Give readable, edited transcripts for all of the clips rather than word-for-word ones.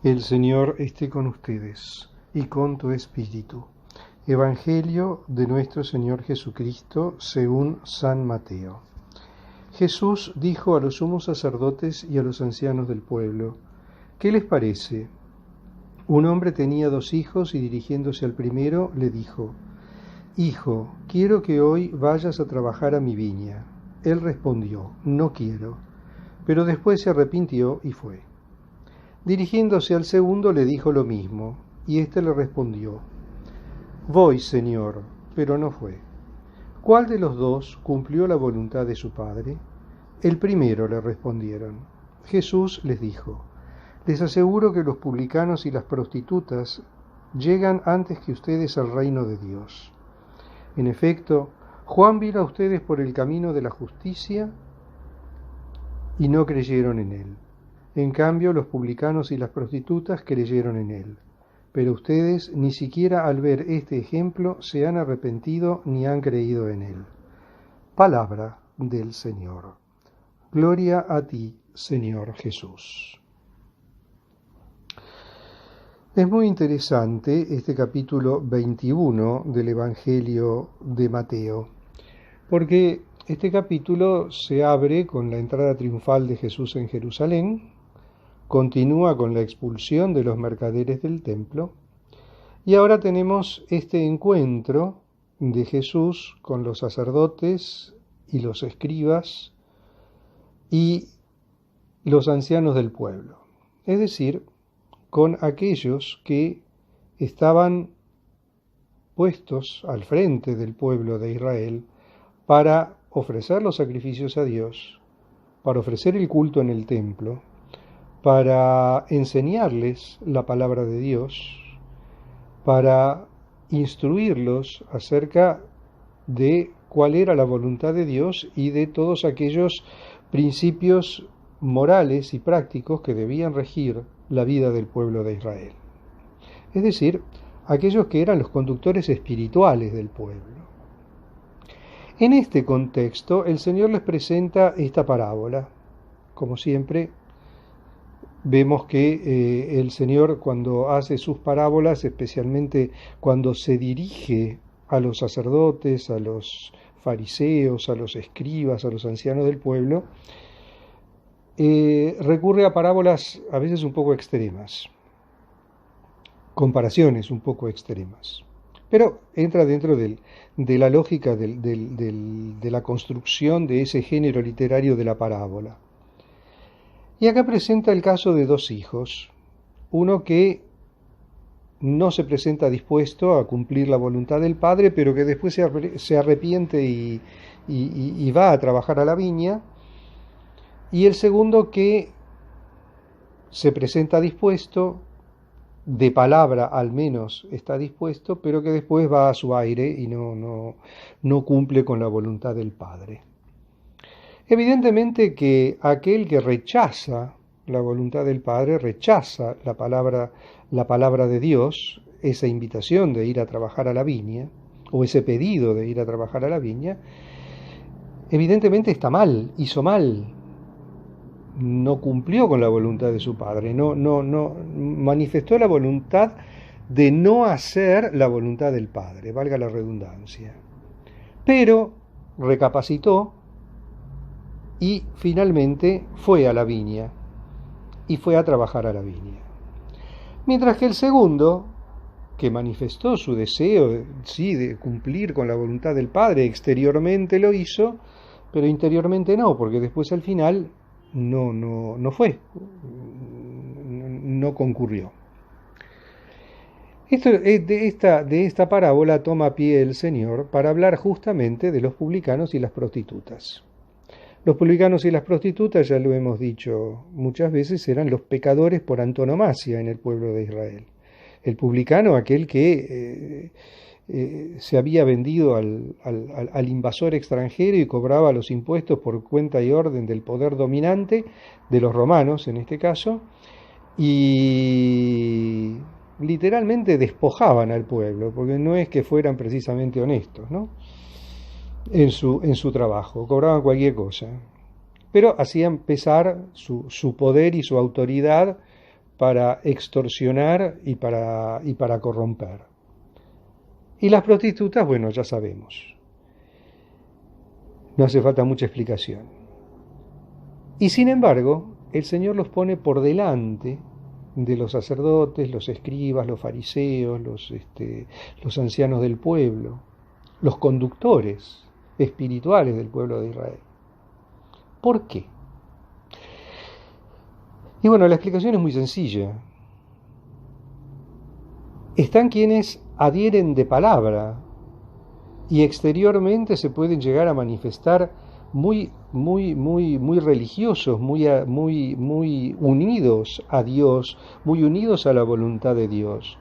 El Señor esté con ustedes y con tu espíritu. Evangelio de nuestro Señor Jesucristo según San Mateo. Jesús dijo a los sumos sacerdotes y a los ancianos del pueblo: ¿Qué les parece? Un hombre tenía 2 hijos y dirigiéndose al primero le dijo: Hijo, quiero que hoy vayas a trabajar a mi viña. Él respondió: No quiero. Pero después se arrepintió y fue. Dirigiéndose al segundo le dijo lo mismo, y éste le respondió: Voy, Señor, pero no fue. ¿Cuál de los 2 cumplió la voluntad de su padre? El primero, le respondieron. Jesús les dijo: Les aseguro que los publicanos y las prostitutas llegan antes que ustedes al reino de Dios. En efecto, Juan vino a ustedes por el camino de la justicia y no creyeron en él. En cambio, los publicanos y las prostitutas creyeron en él. Pero ustedes ni siquiera al ver este ejemplo se han arrepentido ni han creído en él. Palabra del Señor. Gloria a ti, Señor Jesús. Es muy interesante este capítulo 21 del Evangelio de Mateo, porque este capítulo se abre con la entrada triunfal de Jesús en Jerusalén, continúa con la expulsión de los mercaderes del templo, y ahora tenemos este encuentro de Jesús con los sacerdotes y los escribas y los ancianos del pueblo, es decir, con aquellos que estaban puestos al frente del pueblo de Israel para ofrecer los sacrificios a Dios, para ofrecer el culto en el templo, para enseñarles la palabra de Dios, para instruirlos acerca de cuál era la voluntad de Dios y de todos aquellos principios morales y prácticos que debían regir la vida del pueblo de Israel. Es decir, aquellos que eran los conductores espirituales del pueblo. En este contexto, el Señor les presenta esta parábola. Como siempre, vemos que el Señor, cuando hace sus parábolas, especialmente cuando se dirige a los sacerdotes, a los fariseos, a los escribas, a los ancianos del pueblo, recurre a parábolas a veces un poco extremas, comparaciones un poco extremas, pero entra dentro de la lógica de la construcción de ese género literario de la parábola. Y acá presenta el caso de 2 hijos, uno que no se presenta dispuesto a cumplir la voluntad del padre, pero que después se arrepiente y va a trabajar a la viña, y el segundo que se presenta dispuesto, de palabra al menos está dispuesto, pero que después va a su aire y no cumple con la voluntad del padre. Evidentemente que aquel que rechaza la voluntad del Padre, rechaza la palabra de Dios, esa invitación de ir a trabajar a la viña, o ese pedido de ir a trabajar a la viña, evidentemente está mal, hizo mal, no cumplió con la voluntad de su Padre, no manifestó la voluntad de no hacer la voluntad del Padre, valga la redundancia. Pero recapacitó y finalmente fue a la viña y fue a trabajar a la viña. Mientras que el segundo, que manifestó su deseo, sí, de cumplir con la voluntad del Padre, exteriormente lo hizo, pero interiormente no, porque después al final no fue, no concurrió. De esta parábola toma pie el Señor para hablar justamente de los publicanos y las prostitutas. Los publicanos y las prostitutas, ya lo hemos dicho muchas veces, eran los pecadores por antonomasia en el pueblo de Israel. El publicano, aquel que se había vendido al invasor extranjero y cobraba los impuestos por cuenta y orden del poder dominante, de los romanos en este caso, y literalmente despojaban al pueblo, porque no es que fueran precisamente honestos, ¿no? En su trabajo, cobraban cualquier cosa, pero hacían pesar su poder y su autoridad para extorsionar y para corromper. Y las prostitutas, bueno, ya sabemos. No hace falta mucha explicación. Y sin embargo, el Señor los pone por delante de los sacerdotes, los escribas, los fariseos, los ancianos del pueblo, los conductores espirituales del pueblo de Israel. ¿Por qué? Y bueno, la explicación es muy sencilla. Están quienes adhieren de palabra y exteriormente se pueden llegar a manifestar muy religiosos, muy unidos a Dios, muy unidos a la voluntad de Dios,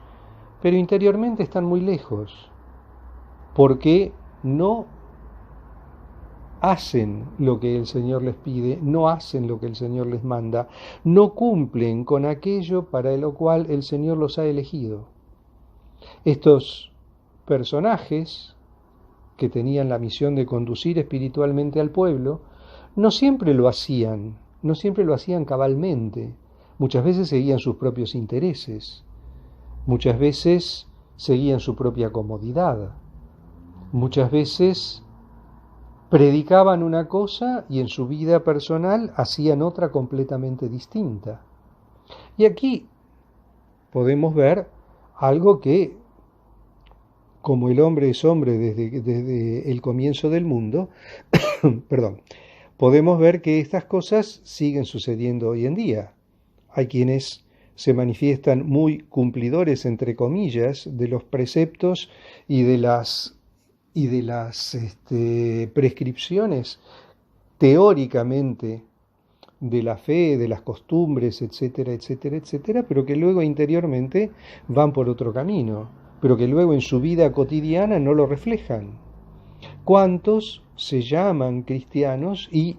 pero interiormente están muy lejos, porque no hacen lo que el Señor les pide, no hacen lo que el Señor les manda, no cumplen con aquello para lo cual el Señor los ha elegido. Estos personajes que tenían la misión de conducir espiritualmente al pueblo, no siempre lo hacían cabalmente. Muchas veces seguían sus propios intereses, muchas veces seguían su propia comodidad, muchas veces predicaban una cosa y en su vida personal hacían otra completamente distinta. Y aquí podemos ver algo que, como el hombre es hombre desde el comienzo del mundo, perdón, podemos ver que estas cosas siguen sucediendo hoy en día. Hay quienes se manifiestan muy cumplidores, entre comillas, de los preceptos y de las prescripciones teóricamente de la fe, de las costumbres, etcétera, etcétera, etcétera, pero que luego interiormente van por otro camino, pero que luego en su vida cotidiana no lo reflejan. ¿Cuántos se llaman cristianos y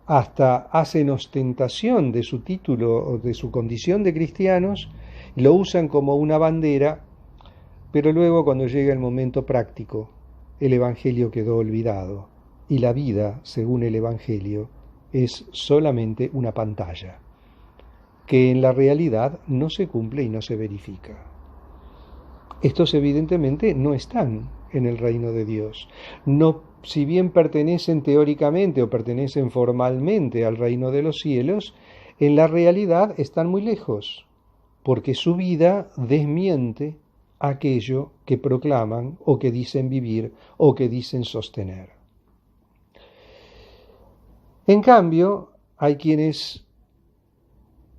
hasta hacen ostentación de su título o de su condición de cristianos, lo usan como una bandera, pero luego cuando llega el momento práctico, el Evangelio quedó olvidado y la vida, según el Evangelio, es solamente una pantalla, que en la realidad no se cumple y no se verifica. Estos evidentemente no están en el reino de Dios. No, si bien pertenecen teóricamente o pertenecen formalmente al reino de los cielos, en la realidad están muy lejos, porque su vida desmiente aquello que proclaman o que dicen vivir o que dicen sostener. En cambio, hay quienes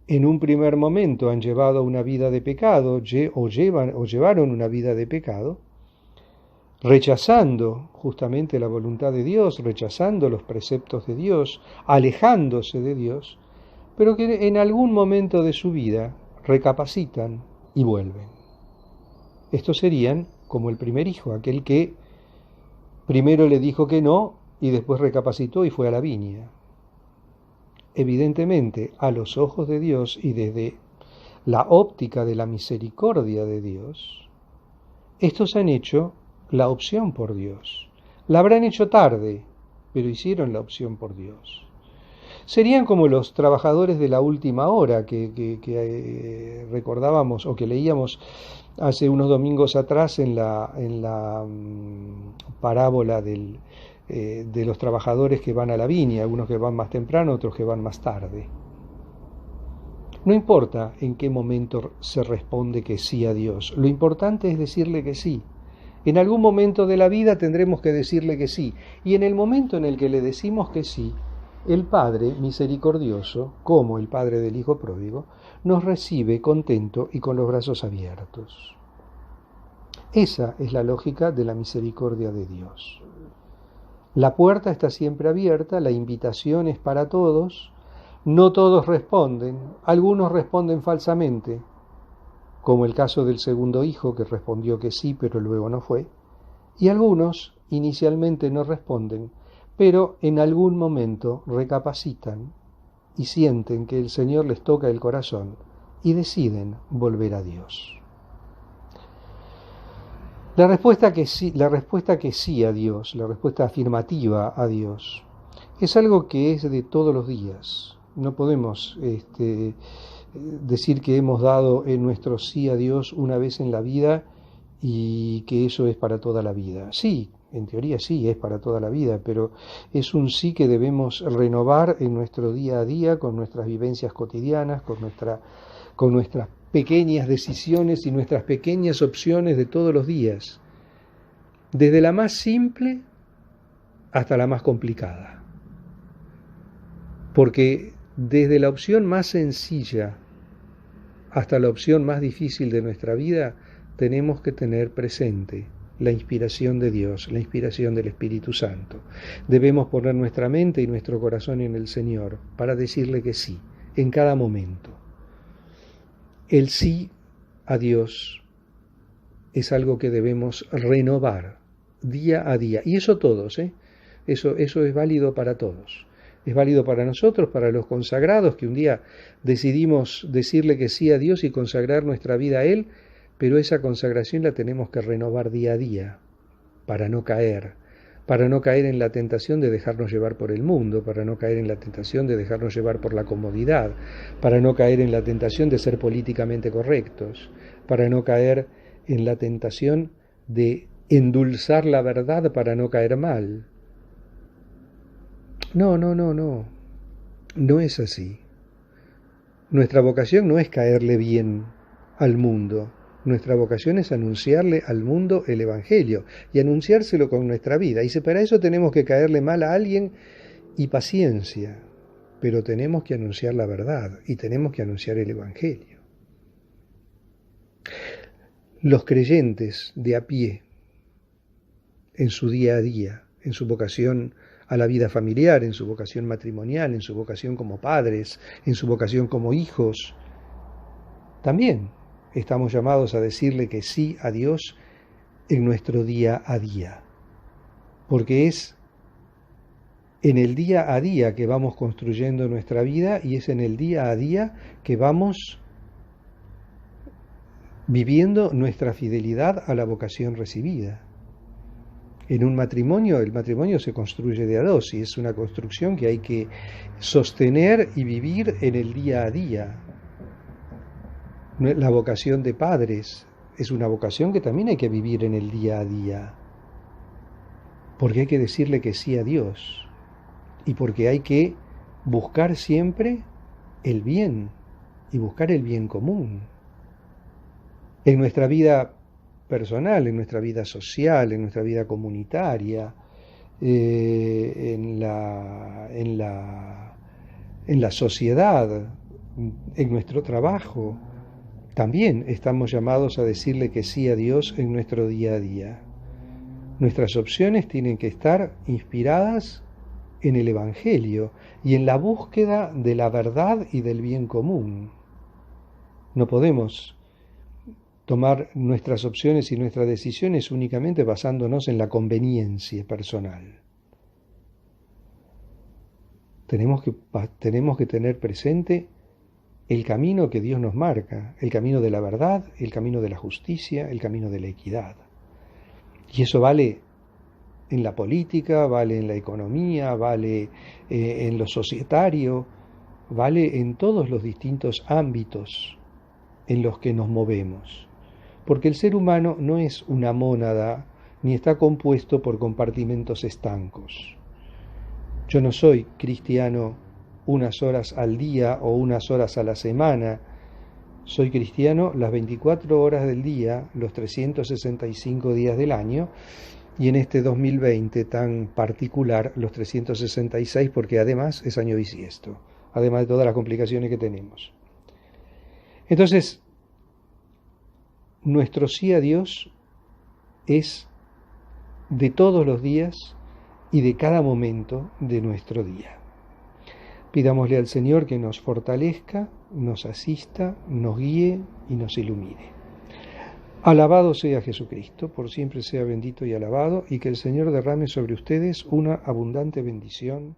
en un primer momento han llevado una vida de pecado o llevaron una vida de pecado, rechazando justamente la voluntad de Dios, rechazando los preceptos de Dios, alejándose de Dios, pero que en algún momento de su vida recapacitan y vuelven. Estos serían como el primer hijo, aquel que primero le dijo que no y después recapacitó y fue a la viña. Evidentemente, a los ojos de Dios y desde la óptica de la misericordia de Dios, estos han hecho la opción por Dios. La habrán hecho tarde, pero hicieron la opción por Dios. Serían como los trabajadores de la última hora que recordábamos o que leíamos hace unos domingos atrás en la parábola de los trabajadores que van a la viña, algunos que van más temprano, otros que van más tarde. No importa en qué momento se responde que sí a Dios, lo importante es decirle que sí. En algún momento de la vida tendremos que decirle que sí, y en el momento en el que le decimos que sí, el Padre misericordioso, como el Padre del Hijo pródigo, nos recibe contento y con los brazos abiertos. Esa es la lógica de la misericordia de Dios. La puerta está siempre abierta, la invitación es para todos, no todos responden, algunos responden falsamente, como el caso del segundo hijo que respondió que sí, pero luego no fue, y algunos inicialmente no responden, pero en algún momento recapacitan y sienten que el Señor les toca el corazón y deciden volver a Dios. La respuesta que sí a Dios, la respuesta afirmativa a Dios, es algo que es de todos los días. No podemos decir que hemos dado en nuestro sí a Dios una vez en la vida y que eso es para toda la vida. Sí, en teoría sí, es para toda la vida, pero es un sí que debemos renovar en nuestro día a día, con nuestras vivencias cotidianas, con nuestras pequeñas decisiones y nuestras pequeñas opciones de todos los días, desde la más simple hasta la más complicada. Porque desde la opción más sencilla hasta la opción más difícil de nuestra vida, tenemos que tener presente la inspiración de Dios, la inspiración del Espíritu Santo. Debemos poner nuestra mente y nuestro corazón en el Señor para decirle que sí, en cada momento. El sí a Dios es algo que debemos renovar día a día. Y eso todos, Eso es válido para todos. Es válido para nosotros, para los consagrados, que un día decidimos decirle que sí a Dios y consagrar nuestra vida a Él, pero esa consagración la tenemos que renovar día a día para no caer en la tentación de dejarnos llevar por el mundo, para no caer en la tentación de dejarnos llevar por la comodidad, para no caer en la tentación de ser políticamente correctos, para no caer en la tentación de endulzar la verdad para no caer mal. No es así. Nuestra vocación no es caerle bien al mundo. Nuestra vocación es anunciarle al mundo el Evangelio y anunciárselo con nuestra vida. Y si para eso tenemos que caerle mal a alguien, y paciencia, pero tenemos que anunciar la verdad y tenemos que anunciar el Evangelio. Los creyentes de a pie, en su día a día, en su vocación a la vida familiar, en su vocación matrimonial, en su vocación como padres, en su vocación como hijos, también estamos llamados a decirle que sí a Dios en nuestro día a día, porque es en el día a día que vamos construyendo nuestra vida y es en el día a día que vamos viviendo nuestra fidelidad a la vocación recibida. En un matrimonio, el matrimonio se construye de a dos y es una construcción que hay que sostener y vivir en el día a día. La vocación de padres es una vocación que también hay que vivir en el día a día, porque hay que decirle que sí a Dios y porque hay que buscar siempre el bien y buscar el bien común. En nuestra vida personal, en nuestra vida social, en nuestra vida comunitaria, en la sociedad, en nuestro trabajo, también estamos llamados a decirle que sí a Dios en nuestro día a día. Nuestras opciones tienen que estar inspiradas en el Evangelio y en la búsqueda de la verdad y del bien común. No podemos tomar nuestras opciones y nuestras decisiones únicamente basándonos en la conveniencia personal. Tenemos que tener presente el camino que Dios nos marca, el camino de la verdad, el camino de la justicia, el camino de la equidad. Y eso vale en la política, vale en la economía, vale en lo societario, vale en todos los distintos ámbitos en los que nos movemos. Porque el ser humano no es una mónada ni está compuesto por compartimentos estancos. Yo no soy cristiano unas horas al día o unas horas a la semana. Soy cristiano las 24 horas del día, los 365 días del año, y en este 2020 tan particular, los 366, porque además es año bisiesto, además de todas las complicaciones que tenemos. Entonces, nuestro sí a Dios es de todos los días y de cada momento de nuestro día. Pidámosle al Señor que nos fortalezca, nos asista, nos guíe y nos ilumine. Alabado sea Jesucristo, por siempre sea bendito y alabado, y que el Señor derrame sobre ustedes una abundante bendición.